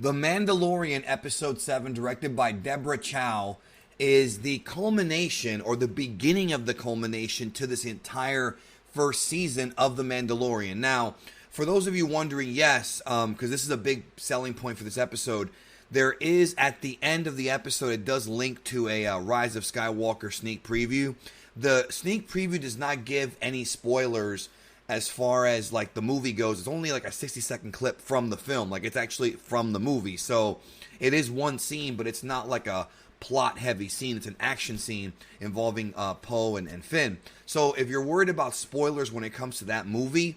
The Mandalorian Episode 7, directed by Deborah Chow, is the culmination or the beginning of the culmination to this entire first season of The Mandalorian. Now, for those of you wondering, yes, because this is a big selling point for this episode, there is, at the end of the episode, it does link to a Rise of Skywalker sneak preview. The sneak preview does not give any spoilers as far as like the movie goes. It's only like a 60-second clip from the film. Like, it's actually from the movie. So it is one scene, but it's not like a plot-heavy scene. It's an action scene involving Poe and Finn. So if you're worried about spoilers when it comes to that movie,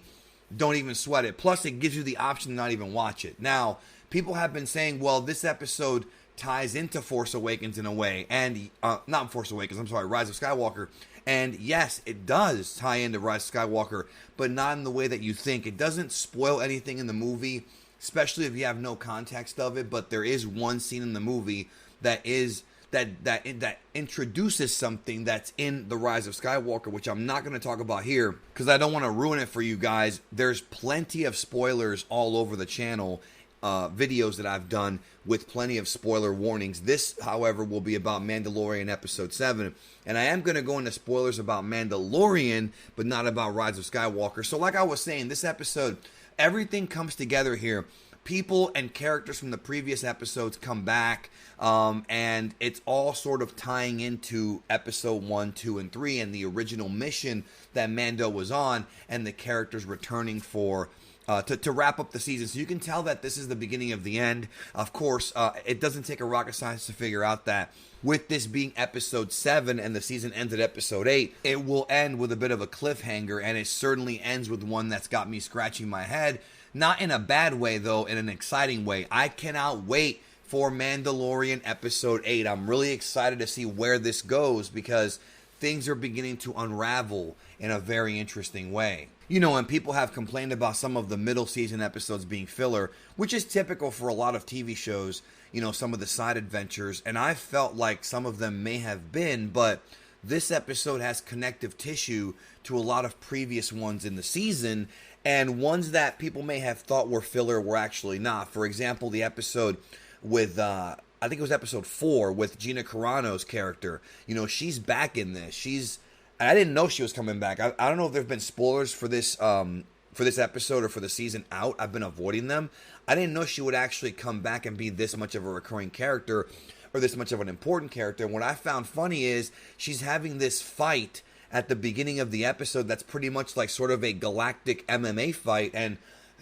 don't even sweat it. Plus, it gives you the option to not even watch it. Now, people have been saying, well, this episode ties into Force Awakens in a way. And, not Force Awakens, I'm sorry, Rise of Skywalker. And yes, it does tie into Rise of Skywalker, but not in the way that you think. It doesn't spoil anything in the movie, especially if you have no context of it. But there is one scene in the movie that introduces something that's in the Rise of Skywalker, which I'm not going to talk about here because I don't want to ruin it for you guys. There's plenty of spoilers all over the channel. Videos that I've done with plenty of spoiler warnings. This, however, will be about Mandalorian Episode 7. And I am going to go into spoilers about Mandalorian, but not about Rise of Skywalker. So like I was saying, this episode, everything comes together here. People and characters from the previous episodes come back, and it's all sort of tying into Episode 1, 2, and 3, and the original mission that Mando was on, and the characters returning for to wrap up the season. So you can tell that this is the beginning of the end. Of course, it doesn't take a rocket science to figure out that with this being Episode 7 and the season ends at Episode 8, it will end with a bit of a cliffhanger, and it certainly ends with one that's got me scratching my head. Not in a bad way, though, in an exciting way. I cannot wait for Mandalorian Episode 8. I'm really excited to see where this goes because things are beginning to unravel in a very interesting way. You know, and people have complained about some of the middle season episodes being filler, which is typical for a lot of TV shows, you know, some of the side adventures, and I felt like some of them may have been, but this episode has connective tissue to a lot of previous ones in the season, and ones that people may have thought were filler were actually not. For example, the episode with, I think it was Episode 4 with Gina Carano's character. You know, she's back in this. I didn't know she was coming back. I don't know if there's been spoilers for this episode or for the season out. I've been avoiding them. I didn't know she would actually come back and be this much of a recurring character or this much of an important character. And what I found funny is she's having this fight at the beginning of the episode that's pretty much like sort of a galactic MMA fight. And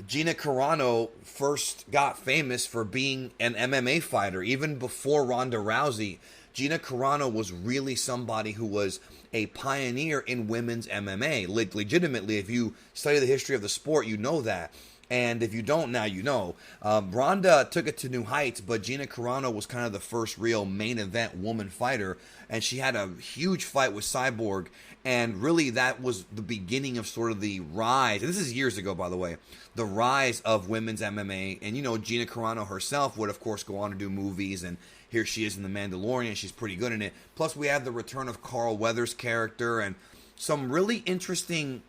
Gina Carano first got famous for being an MMA fighter. Even before Ronda Rousey, Gina Carano was really somebody who was a pioneer in women's MMA. Legitimately, if you study the history of the sport, you know that. And if you don't, now you know. Ronda took it to new heights, but Gina Carano was kind of the first real main event woman fighter. And she had a huge fight with Cyborg. And really, that was the beginning of sort of the rise. And this is years ago, by the way. The rise of women's MMA. And, you know, Gina Carano herself would, of course, go on to do movies. And here she is in The Mandalorian. She's pretty good in it. Plus, we have the return of Carl Weathers' character. And some really interesting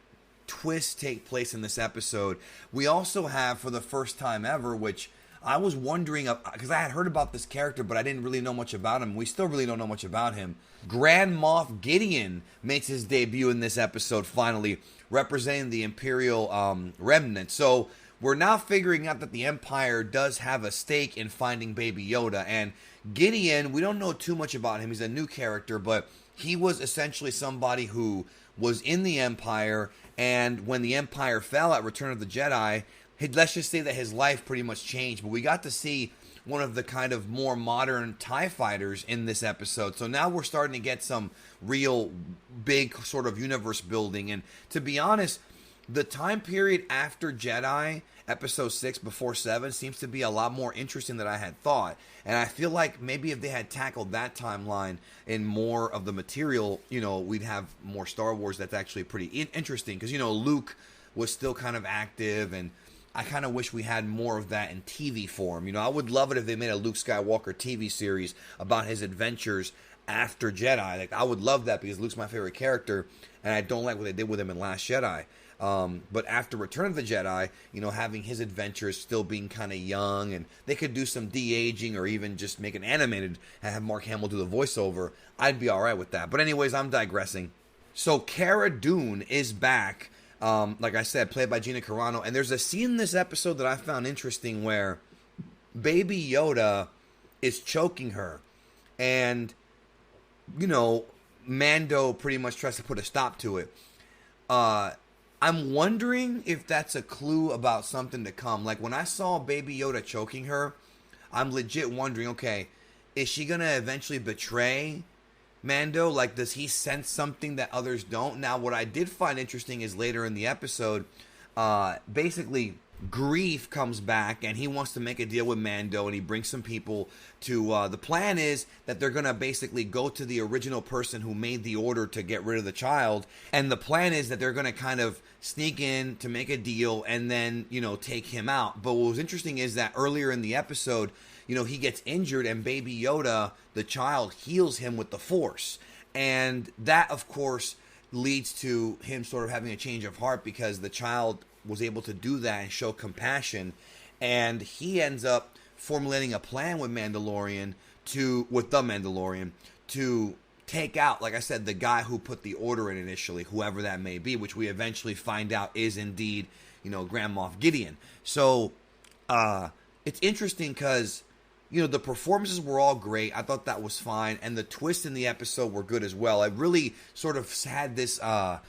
twists take place in this episode. We also have, for the first time ever, which I was wondering, because I had heard about this character, but I didn't really know much about him. We still really don't know much about him. Grand Moff Gideon makes his debut in this episode, finally, representing the Imperial remnant. So we're now figuring out that the Empire does have a stake in finding Baby Yoda. And Gideon, we don't know too much about him. He's a new character, but he was essentially somebody who was in the Empire, and when the Empire fell at Return of the Jedi, let's just say that his life pretty much changed. But we got to see one of the kind of more modern TIE fighters in this episode. So now we're starting to get some real big sort of universe building. And to be honest, the time period after Jedi, Episode 6 before 7, seems to be a lot more interesting than I had thought. And I feel like maybe if they had tackled that timeline in more of the material, you know, we'd have more Star Wars that's actually pretty interesting. Because, you know, Luke was still kind of active, and I kind of wish we had more of that in TV form. You know, I would love it if they made a Luke Skywalker TV series about his adventures after Jedi. Like, I would love that because Luke's my favorite character, and I don't like what they did with him in Last Jedi. But after Return of the Jedi, having his adventures still being kind of young, and they could do some de-aging or even just make it animated and have Mark Hamill do the voiceover, I'd be alright with that. But anyways, I'm digressing. So Keira Dune is back, like I said, played by Gina Carano, and there's a scene in this episode that I found interesting where Baby Yoda is choking her, and Mando pretty much tries to put a stop to it. I'm wondering if that's a clue about something to come. Like, when I saw Baby Yoda choking her, I'm legit wondering, okay, is she going to eventually betray Mando? Like, does he sense something that others don't? Now, what I did find interesting is later in the episode, basically, Grief comes back and he wants to make a deal with Mando, and he brings some people to the plan is that they're gonna basically go to the original person who made the order to get rid of the child, and the plan is that they're gonna kind of sneak in to make a deal and then take him out. But what was interesting is that earlier in the episode, he gets injured, and Baby Yoda, the child, heals him with the Force, and that of course leads to him sort of having a change of heart, because the child was able to do that and show compassion, and he ends up formulating a plan with the Mandalorian to take out, like I said, the guy who put the order in initially, whoever that may be, which we eventually find out is indeed, Grand Moff Gideon. So, it's interesting because, the performances were all great. I thought that was fine. And the twists in the episode were good as well. I really sort of had this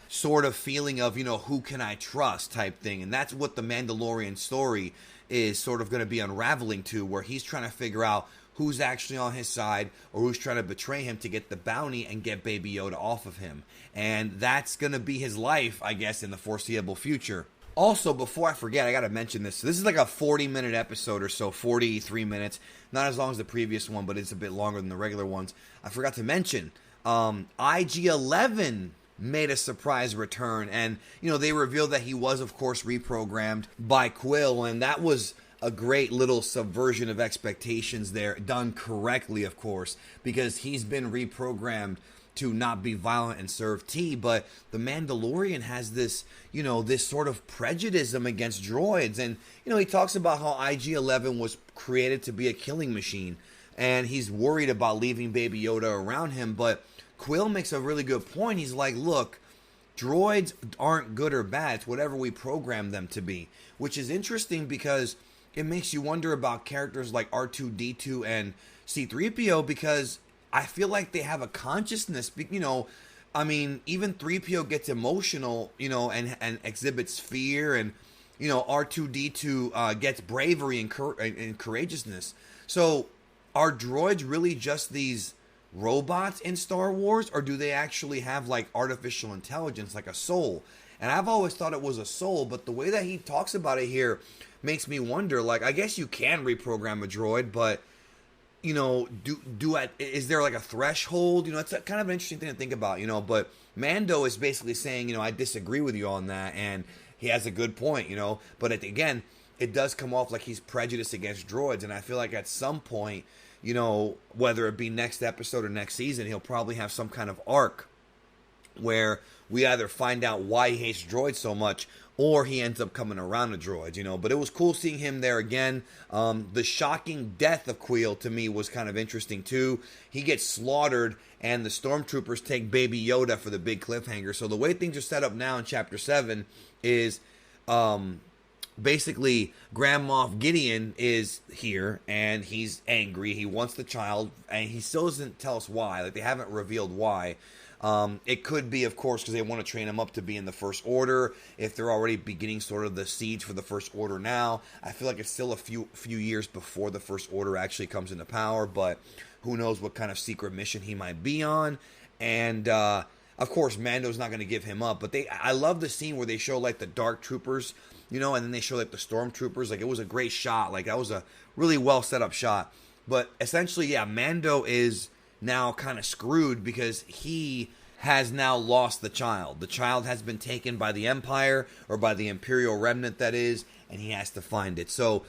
sort of feeling of, who can I trust type thing. And that's what the Mandalorian story is sort of going to be unraveling to, where he's trying to figure out who's actually on his side or who's trying to betray him to get the bounty and get Baby Yoda off of him. And that's going to be his life, I guess, in the foreseeable future. Also, before I forget, I got to mention this. So this is like a 40-minute episode or so, 43 minutes. Not as long as the previous one, but it's a bit longer than the regular ones. I forgot to mention, IG-11 made a surprise return. And, they revealed that he was, of course, reprogrammed by Quill. And that was a great little subversion of expectations there, done correctly, of course, because he's been reprogrammed to not be violent and serve tea, but the Mandalorian has this, this sort of prejudice against droids, and, he talks about how IG-11 was created to be a killing machine, and he's worried about leaving Baby Yoda around him, but Quill makes a really good point. He's like, look, droids aren't good or bad, it's whatever we program them to be, which is interesting because it makes you wonder about characters like R2-D2 and C-3PO, because I feel like they have a consciousness, even 3PO gets emotional, and exhibits fear, and, R2-D2 gets bravery and courageousness. So, are droids really just these robots in Star Wars, or do they actually have, like, artificial intelligence, like a soul? And I've always thought it was a soul, but the way that he talks about it here makes me wonder, like, I guess you can reprogram a droid, but is there like a threshold? It's a kind of an interesting thing to think about, but Mando is basically saying, I disagree with you on that, and he has a good point, but again, it does come off like he's prejudiced against droids, and I feel like at some point, whether it be next episode or next season, he'll probably have some kind of arc where we either find out why he hates droids so much, or he ends up coming around to droids, But it was cool seeing him there again. The shocking death of Quill, to me, was kind of interesting, too. He gets slaughtered, and the stormtroopers take Baby Yoda for the big cliffhanger. So the way things are set up now in Chapter 7 is basically Grand Moff Gideon is here, and he's angry. He wants the child, and he still doesn't tell us why. Like, they haven't revealed why. It could be, of course, because they want to train him up to be in the First Order. If they're already beginning sort of the siege for the First Order now, I feel like it's still a few years before the First Order actually comes into power. But who knows what kind of secret mission he might be on? And of course, Mando's not going to give him up. But I love the scene where they show like the Dark Troopers, and then they show like the Stormtroopers. Like, it was a great shot. Like, that was a really well set up shot. But essentially, yeah, Mando is now kind of screwed because he has now lost the child. The child has been taken by the Empire, or by the Imperial Remnant, that is, and he has to find it. So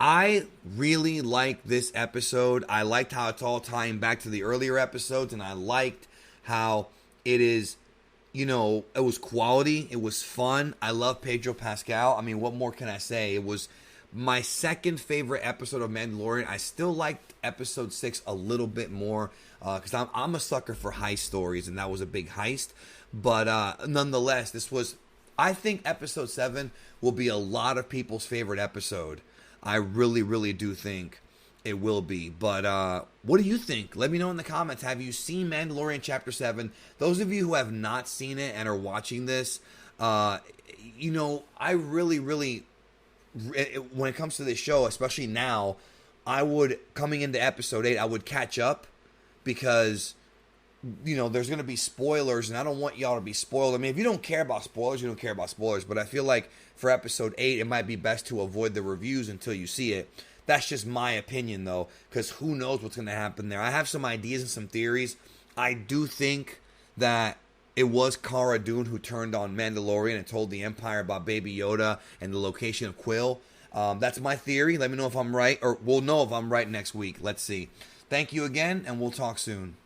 I really liked this episode. I liked how it's all tying back to the earlier episodes, and I liked how it is you know, it was quality. It was fun. I love Pedro Pascal. I mean, what more can I say? It was my second favorite episode of Mandalorian. I still liked episode 6 a little bit more because I'm a sucker for heist stories, and that was a big heist. But nonetheless, this was, I think episode 7 will be a lot of people's favorite episode. I really, really do think it will be. But what do you think? Let me know in the comments. Have you seen Mandalorian Chapter 7? Those of you who have not seen it and are watching this, you know, I really, really, when it comes to this show, especially now, I would, coming into episode 8, I would catch up because, you know, there's going to be spoilers, and I don't want y'all to be spoiled. I mean, if you don't care about spoilers, you don't care about spoilers. But I feel like for episode 8, it might be best to avoid the reviews until you see it. That's just my opinion, though, because who knows what's going to happen there. I have some ideas and some theories. I do think that it was Keira Dune who turned on Mandalorian and told the Empire about Baby Yoda and the location of Quill. That's my theory. Let me know if I'm right, or we'll know if I'm right next week. Let's see. Thank you again, and we'll talk soon.